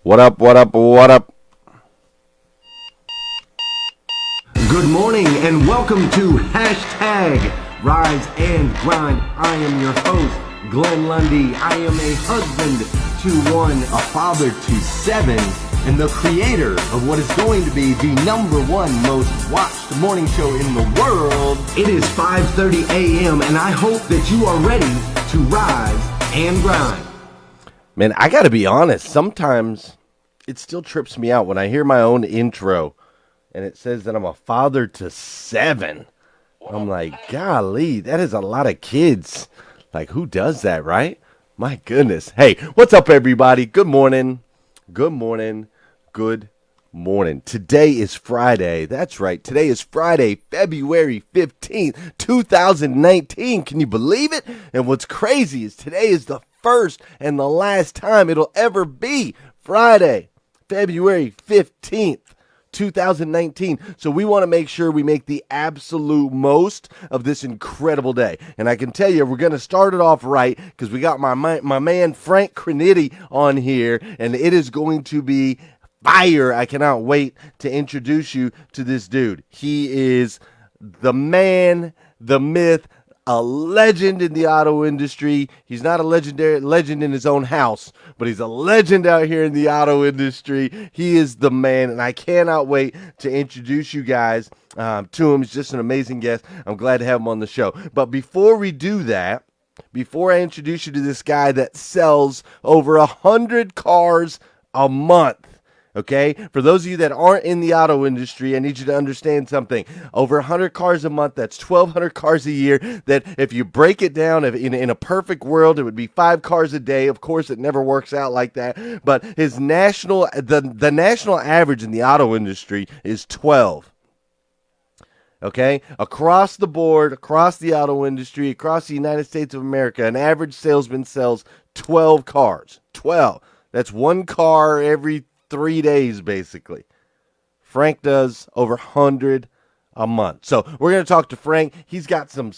What up, what up, what up? Good morning and welcome to Hashtag Rise and Grind. I am your host, Glenn Lundy. I am a husband to one, a father to seven, and the creator of what is going to be the #1 most watched morning show in the world. It is 5:30 a.m. and I hope that you are ready to rise and grind. Man, I gotta be honest, sometimes it still trips me out when I hear my own intro and it says that I'm a father to 7. I'm like, golly, that is a lot of kids. Like, who does that, right? My goodness. Hey, what's up, everybody? Good morning. Good morning. Good morning. Today is Friday. That's right. Today is Friday, February 15th, 2019. Can you believe it? And what's crazy is today is the first and the last time it'll ever be Friday, February 15th. 2019. So we want to make sure we make the absolute most of this incredible day. And I can tell you, we're going to start it off right because we got my man Frank Crinite on here, and it is going to be fire. I cannot wait to introduce you to this dude. He is the man, the myth, a legend in the auto industry. He's not a legend in his own house, but he's a legend out here in the auto industry. He is the man, and I cannot wait to introduce you guys to him. He's just an amazing guest. I'm glad to have him on the show. But before we do that, before I introduce you to this guy that sells over 100 cars a month, okay? For those of you that aren't in the auto industry, I need you to understand something. Over 100 cars a month, that's 1,200 cars a year. That if you break it down, if in a perfect world, it would be 5 cars a day. Of course, it never works out like that. But his national average in the auto industry is 12. Okay? Across the board, across the auto industry, across the United States of America, an average salesman sells 12 cars. 12. That's 1 car every 3 days, basically. Frank does over 100 a month. So we're going to talk to Frank. He's got some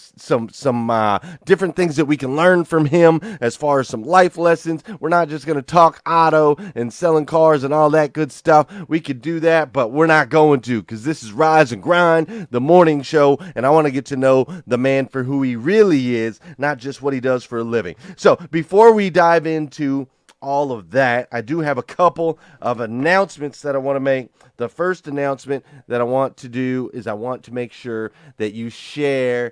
different things that we can learn from him as far as some life lessons. We're not just going to talk auto and selling cars and all that good stuff. We could do that, but we're not going to, because this is Rise and Grind, the morning show, and I want to get to know the man for who he really is, not just what he does for a living. So before we dive into all of that, I do have a couple of announcements that I want to make. The first announcement that I want to do is I want to make sure that you share,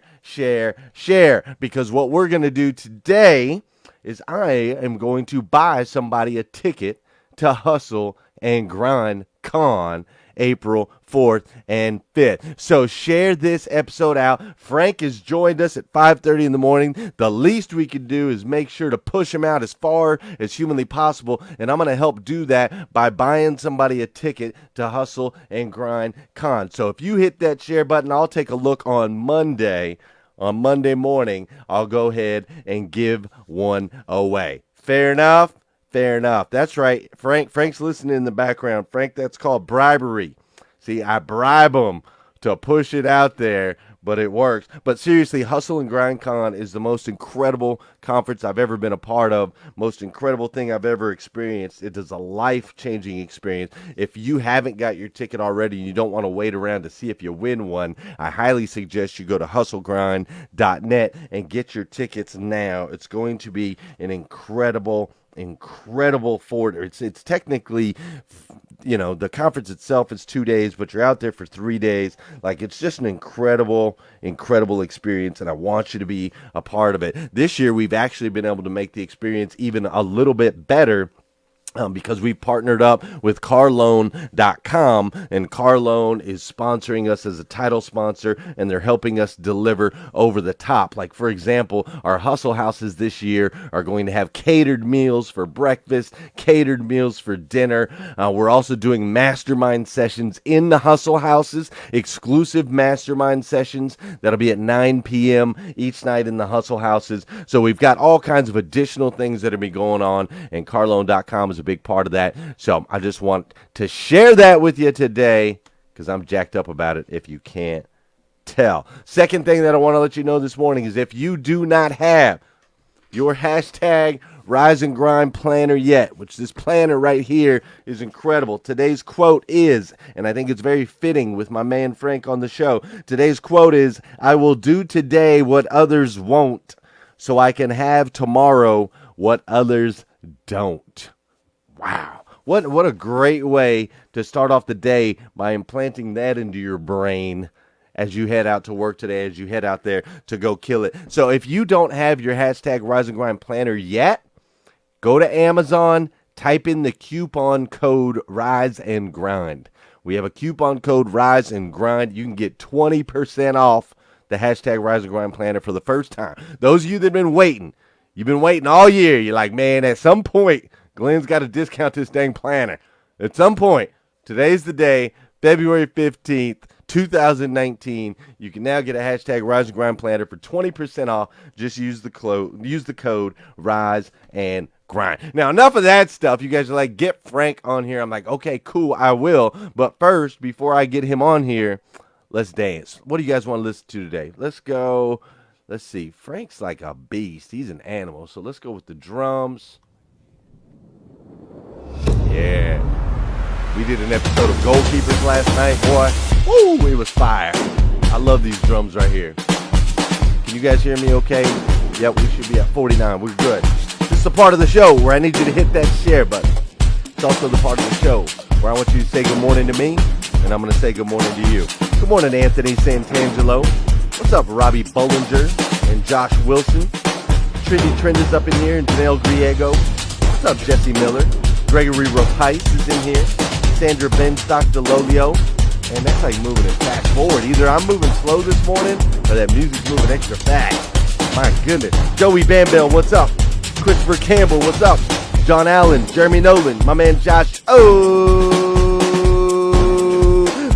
because what we're going to do today is I am going to buy somebody a ticket to Hustle and Grind Con April 4th and 5th. So share this episode out. Frank has joined us at 5:30 in the morning. The least we can do is make sure to push him out as far as humanly possible, and I'm going to help do that by buying somebody a ticket to Hustle and Grind Con. So if you hit that share button, I'll take a look on Monday. On Monday morning, I'll go ahead and give one away. Fair enough? Fair enough. That's right. Frank's listening in the background. Frank, that's called bribery. See, I bribe him to push it out there, but it works. But seriously, Hustle and Grind Con is the most incredible conference I've ever been a part of, most incredible thing I've ever experienced. It is a life-changing experience. If you haven't got your ticket already and you don't want to wait around to see if you win one, I highly suggest you go to hustlegrind.net and get your tickets now. It's going to be an incredible forward. It's technically, the conference itself is 2 days, but you're out there for 3 days. Like, it's just an incredible experience, and I want you to be a part of it. This year, we've actually been able to make the experience even a little bit better, because we've partnered up with carloan.com, and Carloan is sponsoring us as a title sponsor, and they're helping us deliver over the top. Like, for example, our Hustle Houses this year are going to have catered meals for breakfast, catered meals for dinner. We're also doing mastermind sessions in the Hustle Houses, exclusive mastermind sessions that'll be at 9 p.m. each night in the Hustle Houses. So we've got all kinds of additional things that are be going on, and carloan.com is a big part of that. So I just want to share that with you today because I'm jacked up about it, if you can't tell. Second thing that I want to let you know this morning is if you do not have your hashtag Rise and Grind planner yet, which this planner right here is incredible. Today's quote is, and I think it's very fitting with my man Frank on the show. Today's quote is, I will do today what others won't so I can have tomorrow what others don't. Wow. What a great way to start off the day by implanting that into your brain as you head out to work today, as you head out there to go kill it. So if you don't have your hashtag Rise and Grind planner yet, go to Amazon, type in the coupon code Rise and Grind. We have a coupon code Rise and Grind. You can get 20% off the hashtag Rise and Grind planner for the first time. Those of you that have been waiting, you've been waiting all year. You're like, man, at some point, Glenn's got to discount this dang planner. At some point, today's the day, February 15th, 2019. You can now get a hashtag Rise and Grind planner for 20% off. Just use the code Rise and Grind. Now, enough of that stuff. You guys are like, get Frank on here. I'm like, okay, cool, I will. But first, before I get him on here, let's dance. What do you guys want to listen to today? Let's go. Let's see. Frank's like a beast. He's an animal. So let's go with the drums. Yeah. We did an episode of Goalkeepers last night, boy. Woo, it was fire. I love these drums right here. Can you guys hear me okay? Yep, we should be at 49. We're good. This is the part of the show where I need you to hit that share button. It's also the part of the show where I want you to say good morning to me, and I'm going to say good morning to you. Good morning, Anthony Santangelo. What's up, Robbie Bollinger and Josh Wilson? Trendy Trend is up in here, and Janelle Griego. What's up, Jesse Miller? Gregory Rapice is in here. Sandra Benstock DeLolio. And that's like moving it fast forward. Either I'm moving slow this morning or that music's moving extra fast. My goodness. Joey Bambell, what's up? Christopher Campbell, what's up? John Allen, Jeremy Nolan, my man Josh. Oh,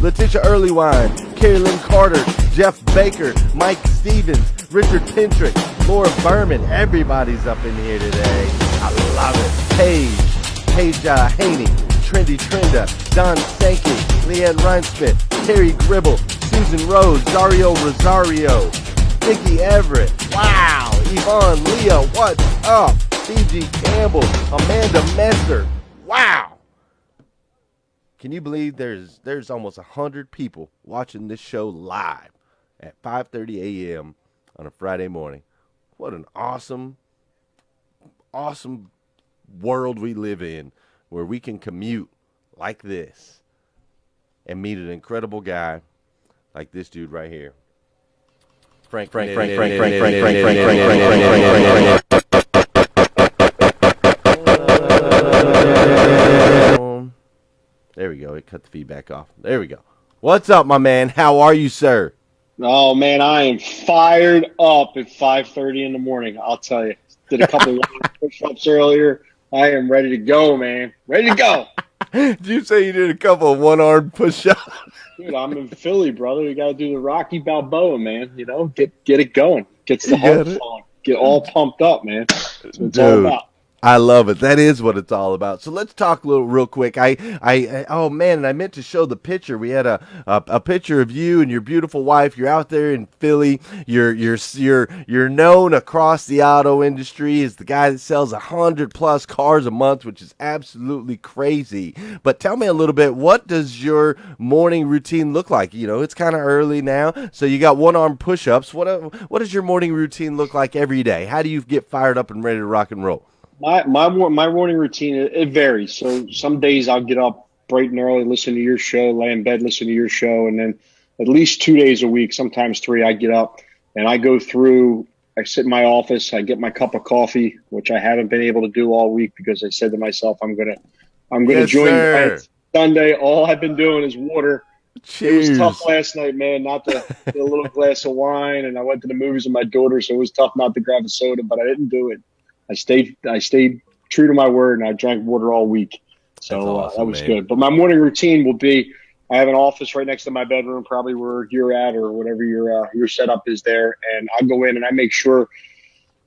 Letitia Earlywine, Carrie Lynn Carter, Jeff Baker, Mike Stevens, Richard Pintrick, Laura Berman. Everybody's up in here today. I love it. Paige Haney, Trendy Trenda, Don Sankey, Leanne Reinspit, Terry Gribble, Susan Rose, Dario Rosario, Nikki Everett. Wow. Yvonne Leah, what's up? C.G. Campbell, Amanda Messer. Wow. Can you believe there's almost 100 people watching this show live at 5:30 a.m. on a Friday morning? What an awesome world we live in, where we can commute like this and meet an incredible guy like this dude right here. Frank. There we go. It cut the feedback off. There we go. What's up, my man? How are you, sir? Oh, man, I am fired up at 5:30 in the morning. I'll tell you. Did a couple of push-ups earlier. I am ready to go, man. Ready to go. Did you say you did a couple of one-armed push-ups? Dude, I'm in Philly, brother. You got to do the Rocky Balboa, man. You know, get it going. Gets the heart flowing. Get all pumped up, man. That's what it's all about. I love it. That is what it's all about. So let's talk real quick. Oh man, and I meant to show the picture. We had a picture of you and your beautiful wife. You're out there in Philly. You're known across the auto industry as the guy that sells 100+ cars a month, which is absolutely crazy. But tell me a little bit. What does your morning routine look like? You know, it's kind of early now, so you got one-arm push-ups. What does your morning routine look like every day? How do you get fired up and ready to rock and roll? My morning routine, it varies. So some days I'll get up bright and early, listen to your show, lay in bed, listen to your show. And then at least 2 days a week, sometimes 3, I get up and I go through, I sit in my office, I get my cup of coffee, which I haven't been able to do all week because I said to myself, I'm going to join you Sunday. All I've been doing is water. Cheers. It was tough last night, man, not to get a little glass of wine. And I went to the movies with my daughter, so it was tough not to grab a soda, but I didn't do it. I stayed true to my word, and I drank water all week. So awesome, that was good. But my morning routine will be, I have an office right next to my bedroom, probably where you're at or whatever your setup is there. And I go in and I make sure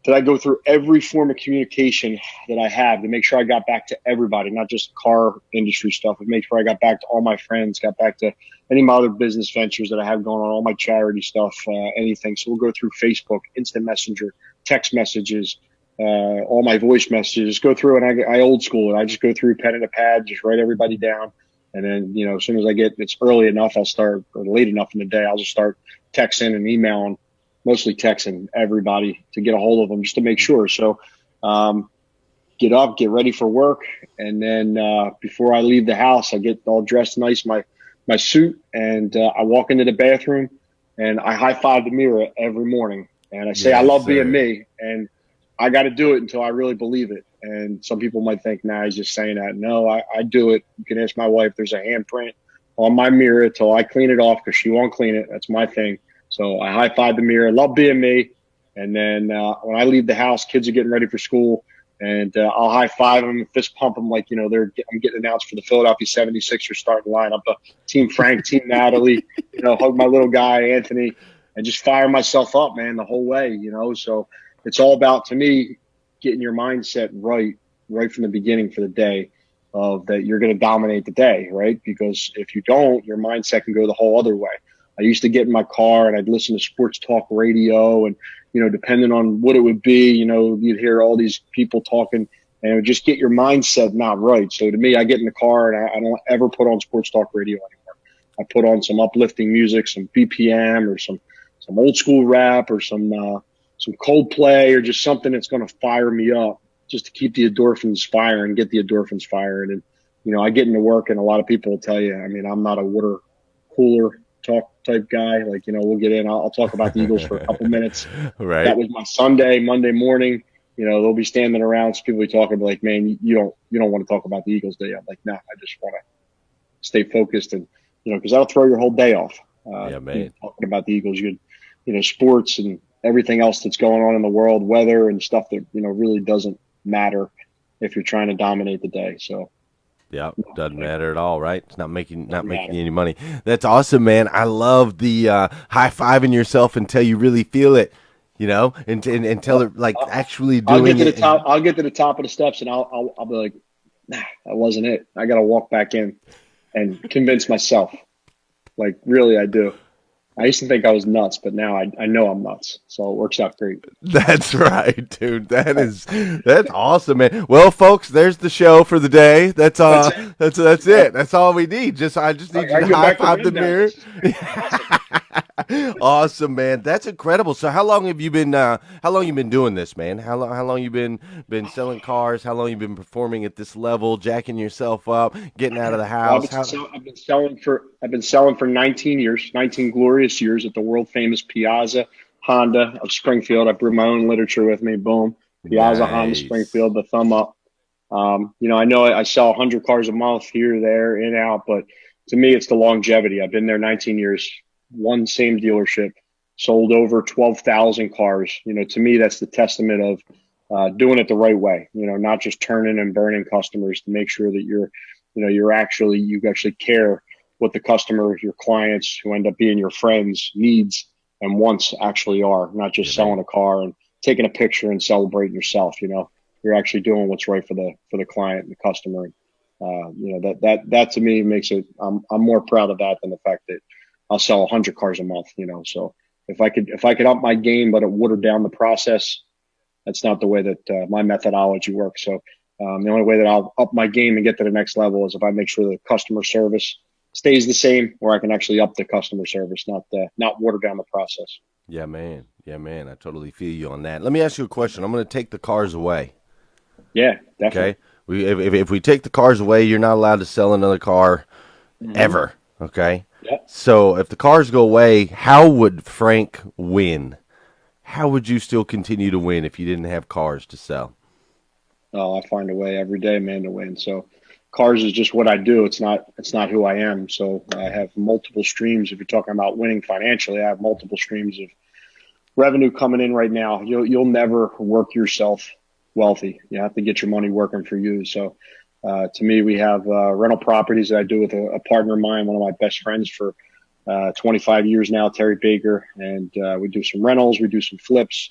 that I go through every form of communication that I have to make sure I got back to everybody, not just car industry stuff, but make sure I got back to all my friends, got back to any of my other business ventures that I have going on, all my charity stuff, anything. So we'll go through Facebook, Instant Messenger, text messages, all my voice messages. Just go through, and I old school it. I just go through pen and a pad, just write everybody down. And then, as soon as it's early enough, I'll start, or late enough in the day, I'll just start texting and emailing, mostly texting everybody to get a hold of them just to make sure. So, get up, get ready for work. And then, before I leave the house, I get all dressed nice, my suit, and, I walk into the bathroom and I high five the mirror every morning. And I say, I love being me, and I got to do it until I really believe it. And some people might think, nah, he's just saying that. No, I do it. You can ask my wife. There's a handprint on my mirror till I clean it off, because she won't clean it. That's my thing. So I high five the mirror, love being me. And then when I leave the house, kids are getting ready for school, and I'll high five them and fist pump them like, I'm getting announced for the Philadelphia 76ers starting lineup. Team Frank, Team Natalie, hug my little guy, Anthony, and just fire myself up, man, the whole way, So it's all about, to me, getting your mindset right from the beginning for the day, of that you're going to dominate the day, right? Because if you don't, your mindset can go the whole other way. I used to get in my car and I'd listen to sports talk radio, and, depending on what it would be, you'd hear all these people talking, and it would just get your mindset not right. So to me, I get in the car and I don't ever put on sports talk radio anymore. I put on some uplifting music, some BPM, or some old school rap, or some Coldplay, or just something that's going to fire me up, just to keep the endorphins firing, get the endorphins firing. And, I get into work, and a lot of people will tell you, I'm not a water cooler talk type guy. Like, we'll get in, I'll talk about the Eagles for a couple minutes. Right. That was my Monday morning, they'll be standing around, some people be talking, like, man, you don't want to talk about the Eagles, do you? I'm like, no, I just want to stay focused, and, because that'll throw your whole day off. Yeah, man. Talking about the Eagles, sports and everything else that's going on in the world, weather and stuff that, really doesn't matter if you're trying to dominate the day. So, yeah, doesn't matter at all, right? It's not making you any money. That's awesome, man. I love the high-fiving yourself until you really feel it, until it, like, actually doing I'll get to it. the top. I'll get to the top of the steps, and I'll be like, nah, that wasn't it. I got to walk back in and convince myself. Like, really, I do. I used to think I was nuts, but now I know I'm nuts. So it works out great. That's right, dude. That's awesome, man. Well, folks, there's the show for the day. That's it. That's all we need. I just need you to high five the mirror. Awesome, man. That's incredible. So how long have you been doing this, man? How long you been selling cars? How long you been performing at this level, jacking yourself up, getting out of the house? I've been selling for 19 years, 19 glorious years at the world famous Piazza Honda of Springfield. I bring my own literature with me. Boom. Piazza Nice. Honda Springfield, the thumb up. I know I sell 100 cars a month here, there, in, out, but to me, it's the longevity. I've been there 19 years. One same dealership, sold over 12,000 cars. To me, that's the testament of doing it the right way. Not just turning and burning customers, to make sure that you actually care what the customer, your clients, who end up being your friends, needs and wants actually are. Not just selling a car and taking a picture and celebrating yourself. You're actually doing what's right for the client and the customer. That to me makes it. I'm more proud of that than the fact that I'll sell 100 cars a month, so if I could up my game, but it watered down the process, that's not the way that my methodology works. So the only way that I'll up my game and get to the next level is if I make sure the customer service stays the same, or I can actually up the customer service, not water down the process. Yeah, man. I totally feel you on that. Let me ask you a question. I'm going to take the cars away. Yeah, definitely. Okay. If we take the cars away, you're not allowed to sell another car ever. Okay. Yep. So if the cars go away, how would Frank win? How would you still continue to win if you didn't have cars to sell? Oh, I find a way every day, man, to win. So cars is just what I do. It's not who I am. So I have multiple streams. If you're talking about winning financially, I have multiple streams of revenue coming in right now. You'll never work yourself wealthy. You have to get your money working for you. So to me, we have rental properties that I do with a partner of mine, one of my best friends for 25 years now, Terry Baker. And we do some rentals. We do some flips.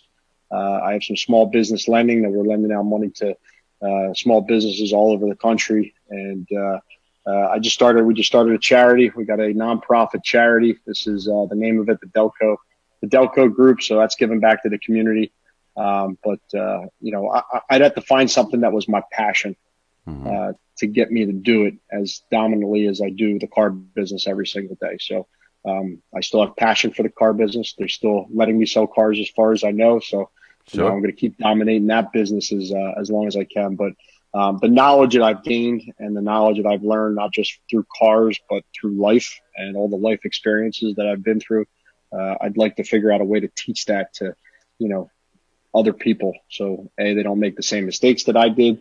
I have some small business lending that we're lending out money to small businesses all over the country. And we just started a charity. We got a nonprofit charity. This is the name of it, the Delco Group. So that's giving back to the community. I'd have to find something that was my passion Hmm. to get me to do it as dominantly as I do the car business every single day. So I still have passion for the car business. They're still letting me sell cars as far as I know. So, I'm Sure. going to keep dominating that business as long as I can. But the knowledge that I've gained and the knowledge that I've learned, not just through cars, but through life and all the life experiences that I've been through, I'd like to figure out a way to teach that to, you know, other people. So A, they don't make the same mistakes that I did,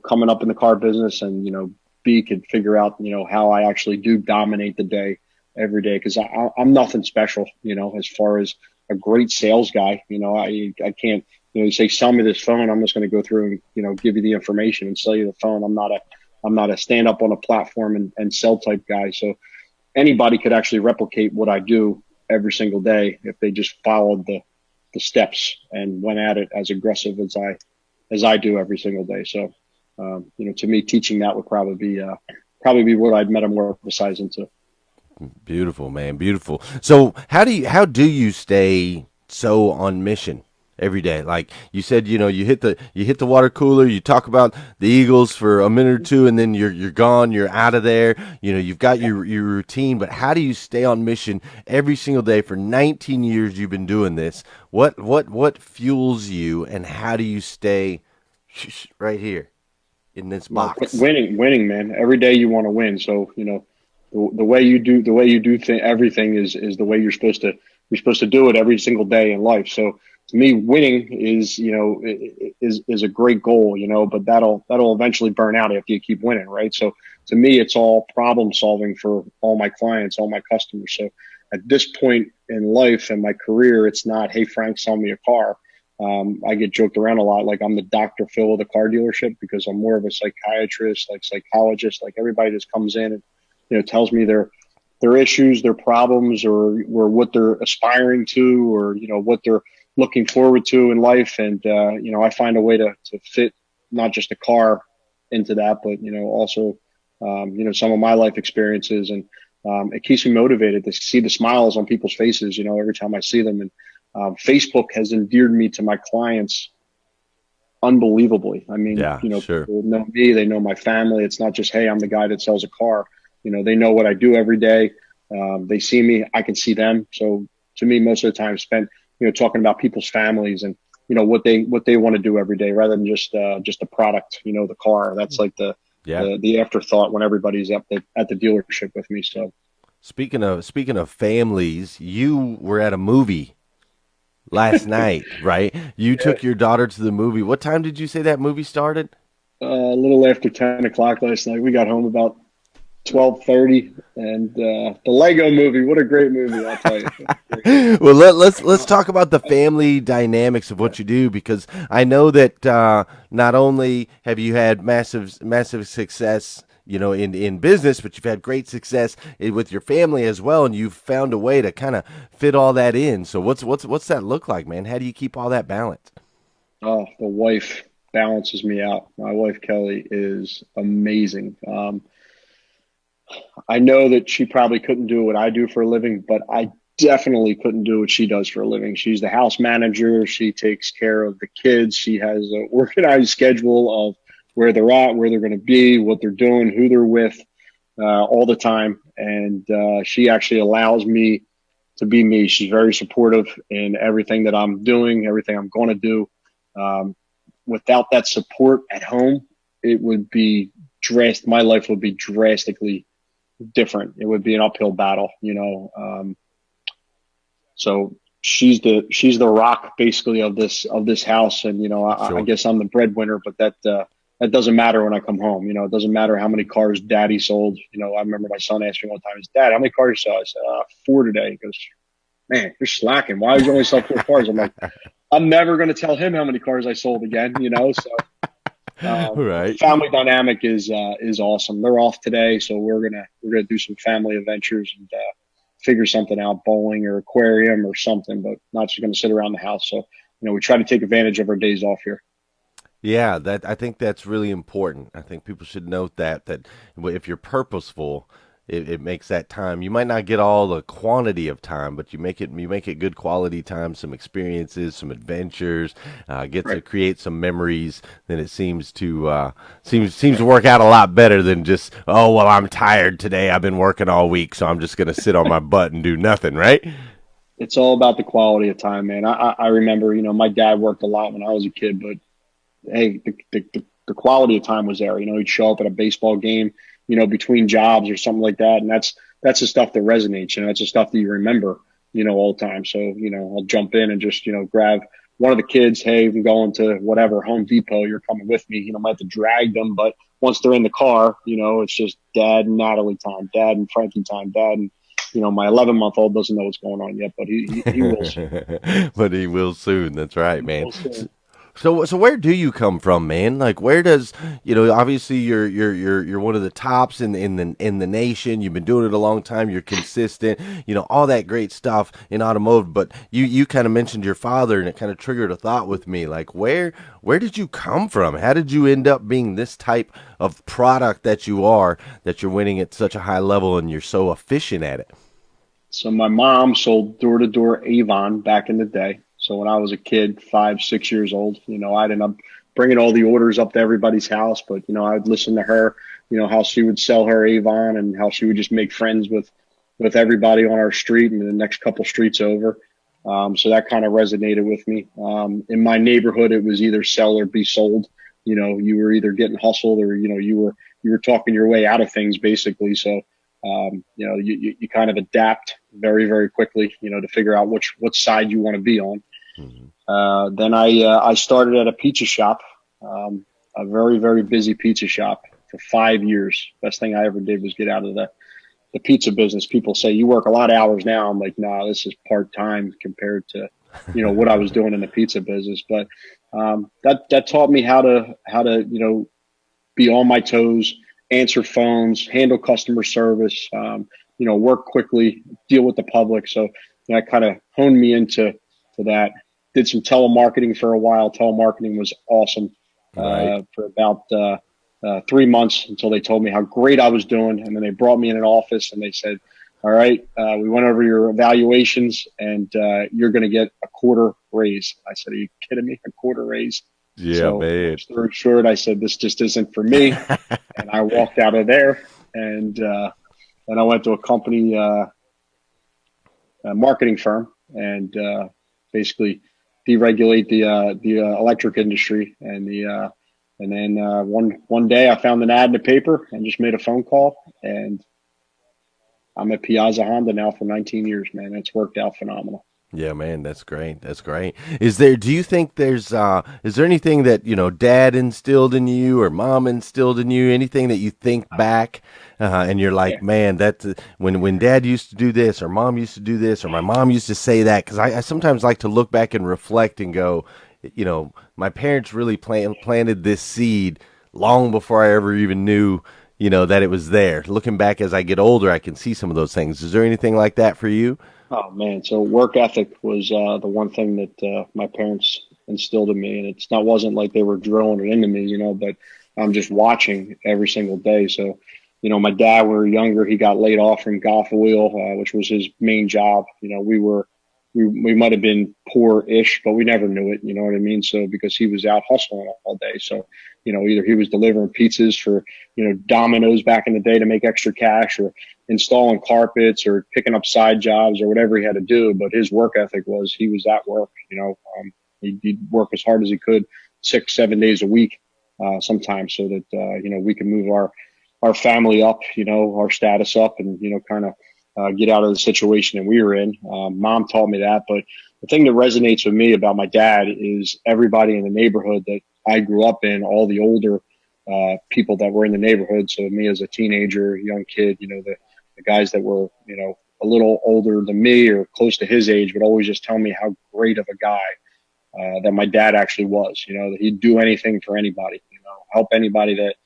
coming up in the car business, and, B, could figure out, how I actually do dominate the day every day. Cause I'm nothing special, as far as a great sales guy. I can't, you say, sell me this phone. I'm just going to go through and, give you the information and sell you the phone. I'm not a stand up on a platform and sell type guy. So anybody could actually replicate what I do every single day if they just followed the steps and went at it as aggressive as I do every single day. So, to me, teaching that would probably be what I'd metamorphosize into. Beautiful, man. Beautiful. So how do you stay so on mission every day? Like you said, you hit the water cooler, you talk about the Eagles for a minute or two, and then you're gone, you're out of there. You've got your routine, but how do you stay on mission every single day for 19 years you've been doing this? What fuels you, and how do you stay right here in this box? Winning, man. Every day you want to win. So, the way you do everything is the way you're supposed to do it every single day in life. So to me, winning is a great goal, but that'll eventually burn out after you keep winning, right? So to me, it's all problem solving for all my clients, all my customers. So at this point in life and my career, it's not, hey, Frank, sell me a car. I get joked around a lot, like I'm the Dr. Phil of the car dealership, because I'm more of a psychiatrist, like psychologist, like everybody just comes in and, tells me their issues, their problems, or what they're aspiring to, or, what they're looking forward to in life. And, I find a way to fit not just a car into that, but, also, some of my life experiences. And it keeps me motivated to see the smiles on people's faces, every time I see them. And Facebook has endeared me to my clients unbelievably. I mean, Yeah, sure. people know me, they know my family. It's not just, hey, I'm the guy that sells a car. They know what I do every day. They see me, I can see them. So to me, most of the time spent, talking about people's families and, what they want to do every day, rather than just a product, the car. That's like the afterthought when everybody's at the dealership with me. So Speaking of families, you were at a movie last night, right? You took your daughter to the movie. What time did you say that movie started? a little after 10 o'clock last night, we got home about 12:30, and the Lego movie. What a great movie! I'll tell you. Well, let's talk about the family dynamics of what you do, because I know that not only have you had massive success, in business, but you've had great success with your family as well, and you've found a way to kind of fit all that in. So what's that look like, man? How do you keep all that balance? Oh, the wife balances me out. My wife Kelly is amazing. I know that she probably couldn't do what I do for a living, but I definitely couldn't do what she does for a living. She's the house manager. She takes care of the kids. She has an organized schedule of where they're at, where they're going to be, what they're doing, who they're with, all the time. And she actually allows me to be me. She's very supportive in everything that I'm doing, everything I'm going to do. Without that support at home, it would be my life would be drastically different. It would be an uphill battle. So she's the rock basically of this house. And, I Sure. guess I'm the breadwinner, but that doesn't matter when I come home. It doesn't matter how many cars daddy sold. I remember my son asked me one time, Dad, how many cars you saw? I said, 4 today. He goes, man, you're slacking. Why would you only sell 4 cars? I'm like, I'm never going to tell him how many cars I sold again, so. Right. Family dynamic is awesome. They're off today, so we're gonna do some family adventures and figure something out, bowling or aquarium or something, but not just gonna sit around the house. So we try to take advantage of our days off here. Yeah, I think that's really important. I think people should note that if you're purposeful, it makes that time. You might not get all the quantity of time, but you make it good quality time, some experiences, some adventures, get to Right. create some memories. Then it seems to work out a lot better than just, oh well, I'm tired today. I've been working all week, so I'm just gonna sit on my butt and do nothing, right? It's all about the quality of time, man. I remember, my dad worked a lot when I was a kid, but hey, the quality of time was there. He'd show up at a baseball game, between jobs or something like that, and that's the stuff that resonates. That's the stuff that you remember, all the time. So I'll jump in and just grab one of the kids. Hey, I'm going to whatever Home Depot. You're coming with me. I might have to drag them, but once they're in the car, it's just Dad and Natalie time, Dad and Frankie time, Dad and my 11-month-old doesn't know what's going on yet, but he will soon. But he will soon. That's right, He man. will soon. So where do you come from, man? Like where does obviously you're one of the tops in the nation. You've been doing it a long time. You're consistent. All that great stuff in automotive. But you kind of mentioned your father, and it kind of triggered a thought with me. Like where did you come from? How did you end up being this type of product that you are, that you're winning at such a high level and you're so efficient at it? So my mom sold door to door Avon back in the day. So when I was a kid, 5, 6 years old, I'd end up bringing all the orders up to everybody's house. But I'd listen to her, how she would sell her Avon and how she would just make friends with everybody on our street and the next couple streets over. So that kind of resonated with me. In my neighborhood, it was either sell or be sold. You were either getting hustled or you were talking your way out of things basically. So you kind of adapt very, very quickly, to figure out what side you want to be on. Mhm. Then I started at a pizza shop, a very, very busy pizza shop for 5 years. Best thing I ever did was get out of the pizza business. People say you work a lot of hours now. I'm like, nah, this is part time compared to, what I was doing in the pizza business. But that taught me how to be on my toes, answer phones, handle customer service, work quickly, deal with the public. So that kind of honed me into that. Did some telemarketing for a while. Telemarketing was awesome Right. for about 3 months until they told me how great I was doing. And then they brought me in an office and they said, all right, we went over your evaluations and you're going to get a quarter raise. I said, are you kidding me? A quarter raise? Yeah, So, long man. story short, I said, this just isn't for me. And I walked out of there and then I went to a company, a marketing firm, and basically deregulate the electric industry. And then one day I found an ad in the paper and just made a phone call. And I'm at Piazza Honda now for 19 years, man. It's worked out phenomenal. Yeah, man, that's great. That's great. Do you think is there anything that, dad instilled in you or mom instilled in you, anything that you think back, and you're like, Yeah. man, when dad used to do this or mom used to do this or my mom used to say that, because I sometimes like to look back and reflect and go, my parents really planted this seed long before I ever even knew, that it was there. Looking back as I get older, I can see some of those things. Is there anything like that for you? Oh man, so work ethic was the one thing that my parents instilled in me, and wasn't like they were drilling it into me, but I'm just watching every single day. So, my dad, when we were younger, he got laid off from Golf Wheel, which was his main job. We might have been poor-ish, but we never knew it. You know what I mean? So because he was out hustling all day, so either he was delivering pizzas for Domino's back in the day to make extra cash, or installing carpets, or picking up side jobs, or whatever he had to do. But his work ethic was he was at work. He'd work as hard as he could, 6, 7 days a week, sometimes, so that we can move our family up, our status up, and kind of get out of the situation that we were in. Mom taught me that, but the thing that resonates with me about my dad is everybody in the neighborhood that I grew up in, all the older people that were in the neighborhood. So me as a teenager, young kid, the guys that were, a little older than me or close to his age would always just tell me how great of a guy that my dad actually was, that he'd do anything for anybody, help anybody that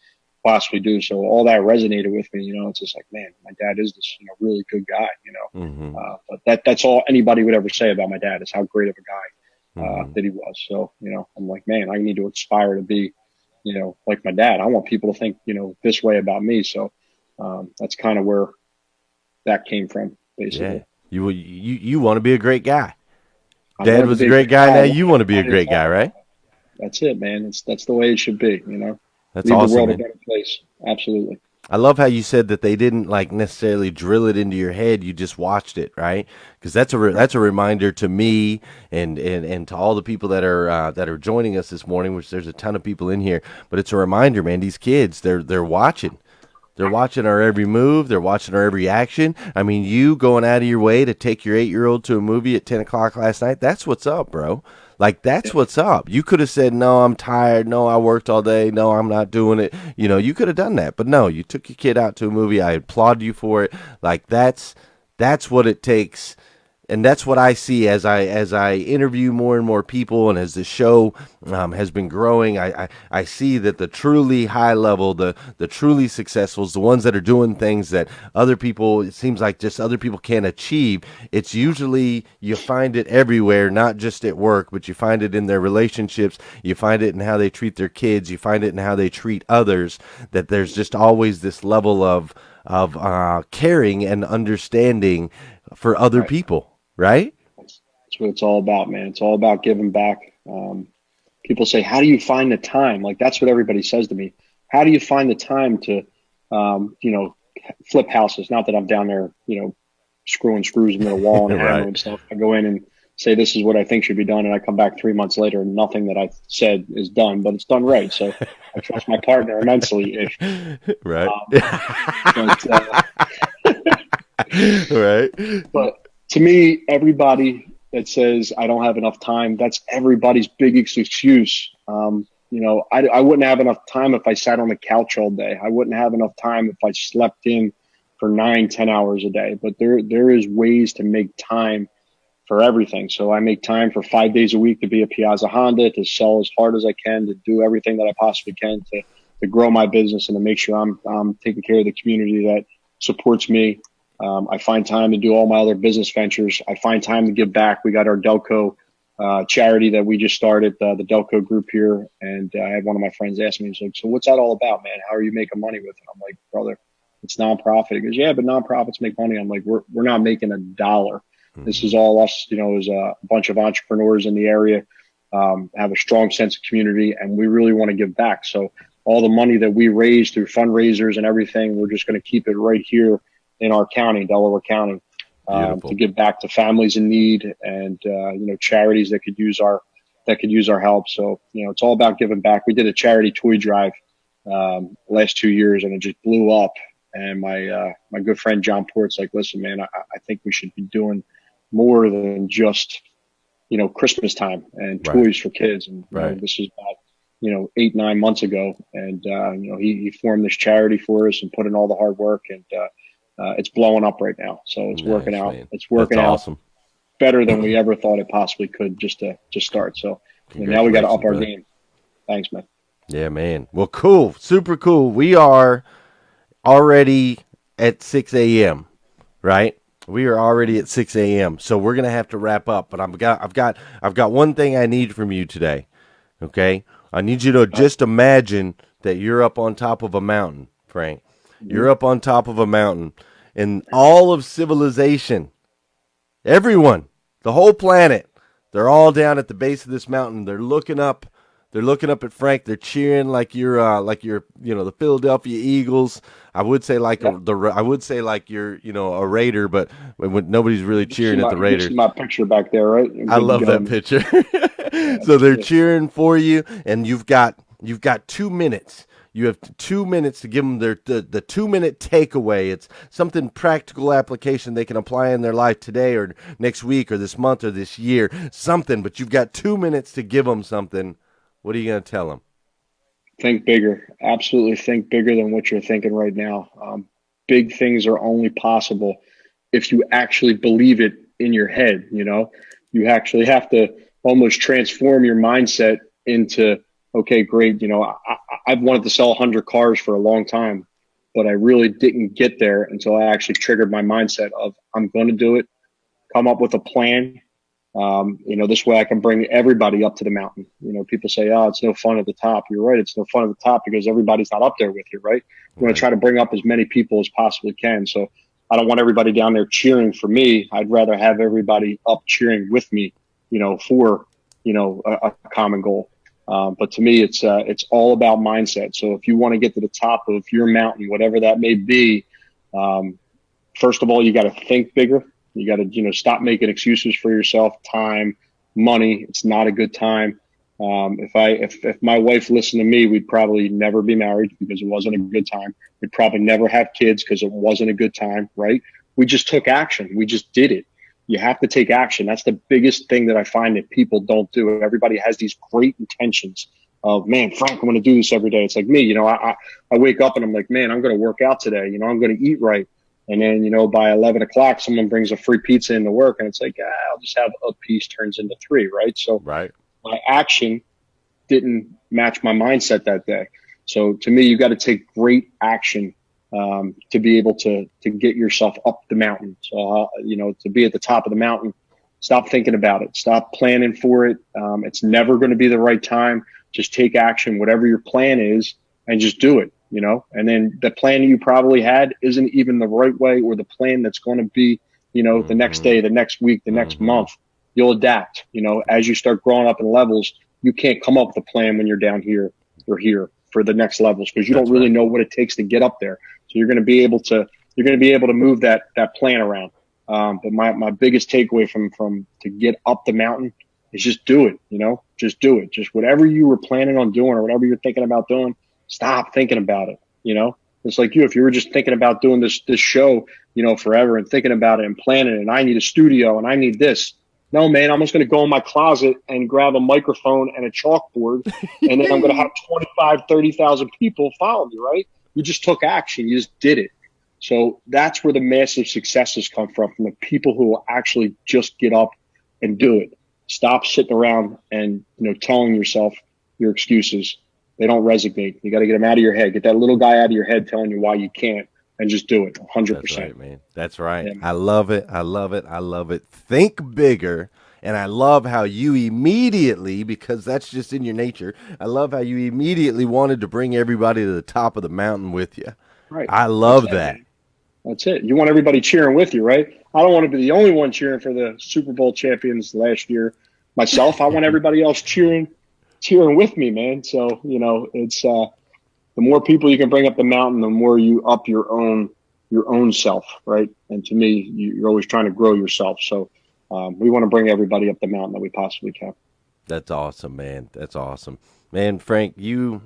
possibly do. So all that resonated with me. It's just like, man, my dad is this, really good guy, Mm-hmm. but that's all anybody would ever say about my dad is how great of a guy Mm-hmm. that he was. So, I'm like, man, I need to aspire to be, like my dad. I want people to think, this way about me. So that's kind of where that came from, Yeah. basically. You want to be a great guy. I Dad wanted to was a be great guy. Now I you want to be a wanted it great guy, all. right? That's it, man. That's the way it should be, That's Leave the awesome, world a man. better place. Absolutely. I love how you said that they didn't like necessarily drill it into your head. You just watched it, right? Because Right. that's a reminder to me and to all the people that are joining us this morning. Which there's a ton of people in here, but it's a reminder, man. These kids, they're watching. They're watching our every move. They're watching our every action. I mean, you going out of your way to take your 8-year-old to a movie at 10 o'clock last night. That's what's up, bro. Like, that's Yeah. what's up. You could have said, no, I'm tired. No, I worked all day. No, I'm not doing it. You could have done that. But no, you took your kid out to a movie. I applaud you for it. Like, that's what it takes, and that's what I see as I interview more and more people, and as the show has been growing. I see that the truly high level, the truly successful, the ones that are doing things that other people, it seems like just other people can't achieve. It's usually you find it everywhere, not just at work, but you find it in their relationships. You find it in how they treat their kids. You find it in how they treat others. That there's just always this level of caring and understanding for other Right. people. Right? That's what it's all about, man. It's all about giving back. People say, "How do you find the time?" Like that's what everybody says to me. How do you find the time to, you know, flip houses? Not that I'm down there, screwing screws into the wall and Right. hammering stuff. I go in and say, "This is what I think should be done," and I come back 3 months later, and nothing that I said is done, but it's done right. So I trust my partner immensely. Ish. Right. But Right. But to me, everybody that says I don't have enough time, that's everybody's biggest excuse. I wouldn't have enough time if I sat on the couch all day. I wouldn't have enough time if I slept in for 9, 10 hours a day. But there is ways to make time for everything. So I make time for 5 days a week to be at Piazza Honda, to sell as hard as I can, to do everything that I possibly can to grow my business and to make sure I'm taking care of the community that supports me. I find time to do all my other business ventures. I find time to give back. We got our Delco charity that we just started, the Delco group here. And I had one of my friends ask me, he's like, "So what's that all about, man? How are you making money with it?" I'm like, "Brother, it's nonprofit." He goes, "Yeah, but nonprofits make money." I'm like, we're not making a dollar. This is all us, as a bunch of entrepreneurs in the area, have a strong sense of community, and we really want to give back. So all the money that we raise through fundraisers and everything, we're just going to keep it right here in our county, Delaware County, to Beautiful. give back to families in need and charities that could use our help. So it's all about giving back. We did a charity toy drive last 2 years, and it just blew up. And my good friend John Port's like, "Listen, man, I think we should be doing more than just Christmas time and Right. toys for kids." And Right. this is about 8, 9 months ago, and he formed this charity for us and put in all the hard work, and it's blowing up right now. So it's working Nice, out. man. It's That's working out awesome. better than we ever thought it possibly could just to start. So now we got to up Congratulations, our brother. game. Thanks, man. Yeah, man. Well, cool. Super cool. We are already at 6 a.m., right? We are already at 6 a.m. So we're gonna have to wrap up. But I've got one thing I need from you today. Okay? I need you to just imagine that you're up on top of a mountain, Frank. Mm-hmm. You're up on top of a mountain, and all of civilization, everyone, the whole planet, they're all down at the base of this mountain. They're looking up. They're looking up at Frank. They're cheering like you're the Philadelphia Eagles. I would say like Yeah. I would say like you're a Raider, but when nobody's really cheering at the You Raiders. see my picture back there, right? I'm I good to love go, that man. picture. Yeah, So they're yeah. cheering for you, and you've got 2 minutes. You have 2 minutes to give them the 2 minute takeaway. It's something practical application they can apply in their life today or next week or this month or this year. Something, but you've got 2 minutes to give them something. What are you going to tell them? Think bigger. Absolutely think bigger than what you're thinking right now. Big things are only possible if you actually believe it in your head. You actually have to almost transform your mindset into, okay, great. I've wanted to sell 100 cars for a long time, but I really didn't get there until I actually triggered my mindset of I'm going to do it, come up with a plan. This way I can bring everybody up to the mountain. People say, "Oh, it's no fun at the top." You're right. It's no fun at the top because everybody's not up there with you, right? You want to Right. try to bring up as many people as possibly can. So I don't want everybody down there cheering for me. I'd rather have everybody up cheering with me, for, a common goal. But to me, it's all about mindset. So if you want to get to the top of your mountain, whatever that may be, first of all, you got to think bigger. You got to, stop making excuses for yourself, time, money. It's not a good time. If my wife listened to me, we'd probably never be married because it wasn't a good time. We'd probably never have kids because it wasn't a good time, right? We just took action. We just did it. You have to take action. That's the biggest thing that I find that people don't do. Everybody has these great intentions of, man, Frank, I'm going to do this every day. It's like me, I wake up and I'm like, man, I'm going to work out today. I'm going to eat right. And then, by 11 o'clock, someone brings a free pizza into work and it's like, I'll just have a piece turns into three, right? So right. My action didn't match my mindset that day. So to me, you got to take great action to be able to get yourself up the mountain. So, to be at the top of the mountain, stop thinking about it. Stop planning for it. It's never going to be the right time. Just take action, whatever your plan is, and just do it, and then the plan you probably had isn't even the right way or the plan that's going to be, the next day, the next week, the next month. You'll adapt, as you start growing up in levels. You can't come up with a plan when you're down here or here for the next levels because you don't really know what it takes to get up there. So you're going to be able to move that plan around. But my biggest takeaway from to get up the mountain is just do it, just do it. Just whatever you were planning on doing or whatever you're thinking about doing, stop thinking about it. It's like if you were just thinking about doing this show, forever and thinking about it and planning it, and I need a studio and I need this. No, man, I'm just going to go in my closet and grab a microphone and a chalkboard, and then I'm going to have 25, 30,000 people follow me, right? You just took action. You just did it. So that's where the massive successes come from the people who will actually just get up and do it. Stop sitting around and, telling yourself your excuses. They don't resonate. You got to get them out of your head. Get that little guy out of your head telling you why you can't. And just do it 100%. That's right, man. That's right. Yeah. I love it. I love it. I love it. Think bigger. And I love how you immediately, because that's just in your nature, I love how you immediately wanted to bring everybody to the top of the mountain with you. Right. I love that. That's it. You want everybody cheering with you, right? I don't want to be the only one cheering for the Super Bowl champions last year. Myself, I want everybody else cheering with me, man. So, it's the more people you can bring up the mountain, the more you up your own self, right? And to me, you're always trying to grow yourself. So we want to bring everybody up the mountain that we possibly can. That's awesome, man. That's awesome, man. Frank, you're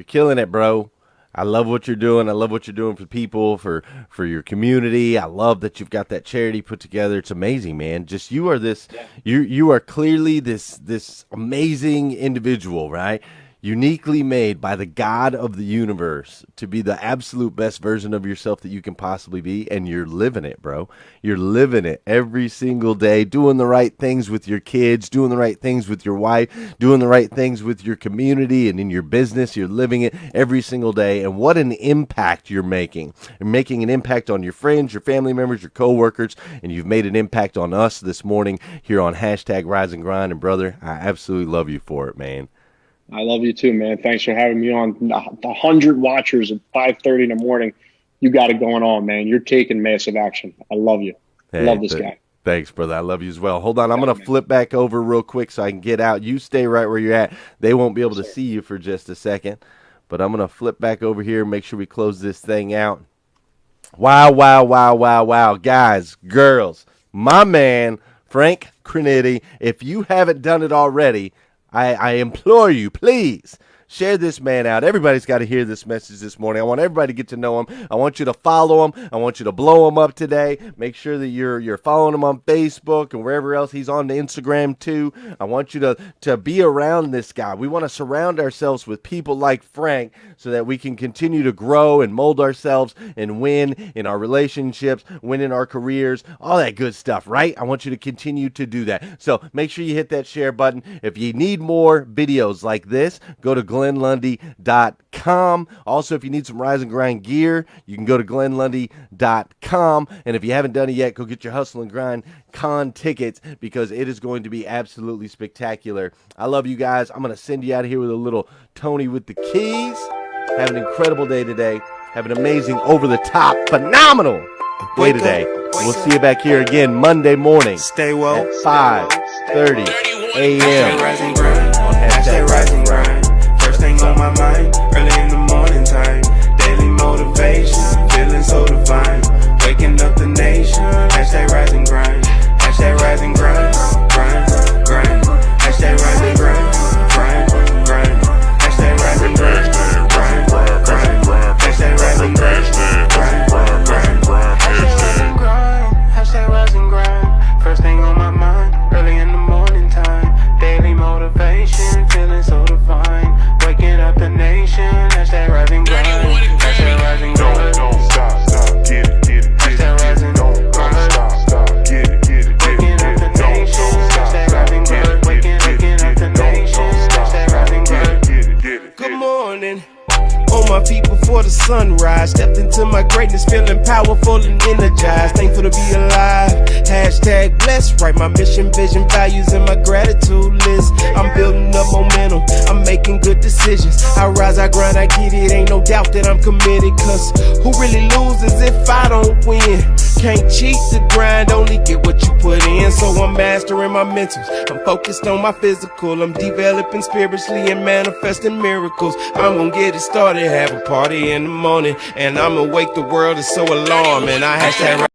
killing it, bro. I love what you're doing. I love what you're doing for people, for your community. I love that you've got that charity put together. It's amazing, man. Just you are this. You are clearly this amazing individual, right? Uniquely made by the God of the universe to be the absolute best version of yourself that you can possibly be, and you're living it, bro. You're living it every single day, doing the right things with your kids, doing the right things with your wife, doing the right things with your community and in your business. You're living it every single day, and what an impact you're making. You're making an impact on your friends, your family members, your coworkers, and you've made an impact on us this morning here on #RiseAndGrind. And brother, I absolutely love you for it, man. I love you too, man. Thanks for having me on. The 100 watchers at 5:30 in the morning. You got it going on, man. You're taking massive action. I love you. Hey, love this guy. Thanks, brother. I love you as well. Hold on. I'm going to flip back over real quick so I can get out. You stay right where you're at. They won't be able to see you for just a second. But I'm going to flip back over here and make sure we close this thing out. Wow, wow, wow, wow, wow. Guys, girls, my man, Frank Crinite, if you haven't done it already, I implore you, please, share this man out. Everybody's got to hear this message this morning. I want everybody to get to know him. I want you to follow him. I want you to blow him up today. Make sure that you're following him on Facebook and wherever else. He's on the Instagram too. I want you to be around this guy. We want to surround ourselves with people like Frank so that we can continue to grow and mold ourselves and win in our relationships, win in our careers, all that good stuff, right? I want you to continue to do that. So make sure you hit that share button. If you need more videos like this, go to GlennLundy.com. Also, if you need some Rise and Grind gear, you can go to GlennLundy.com. And if you haven't done it yet, go get your Hustle and Grind Con tickets because it is going to be absolutely spectacular. I love you guys. I'm going to send you out of here with a little Tony with the keys. Have an incredible day today. Have an amazing, over-the-top, phenomenal day today. We'll see you back here again Monday morning Stay woke. at 5:30 a.m. Rise and grind. on Hashtag rise and grind. First thing on my mind, early in the morning time. Daily motivation, feeling so divine. Waking up the nation. Hashtag rise and grind. Hashtag rise and grind. Grind, grind. Hashtag rise and grind. Grind, grind. Hashtag rise and grind. Grind, grind. Hashtag rise and grind. Grind, grind. Hashtag rise and grind. Hashtag rise and grind. First thing on my mind, early in the morning time. Daily motivation, feeling so divine. Waking up the nation. Hashtag rise and grind. Hashtag rise and grind. Don't stop, get it, Hashtag rise and grind. stop, get it, Waking up the nation. Hashtag rise and grind. Waking up the nation. Hashtag rise and grind. Good morning. On my feet before the sunrise. Stepped into my greatness, feeling powerful and energized. Thankful to be alive. Hashtag blessed. Write my mission, vision, values, and my gratitude list. I'm building up momentum. I'm making good decisions. I rise, I grind, I get it. Ain't no doubt that I'm committed. Cause who really loses if I don't win? Can't cheat the grind, only get what you put in. So I'm mastering my mentals. I'm focused on my physical. I'm developing spiritually and manifesting miracles. I'm gonna get it started, have a party in the morning, and I'ma wake the world. It's so alarming. I hashtag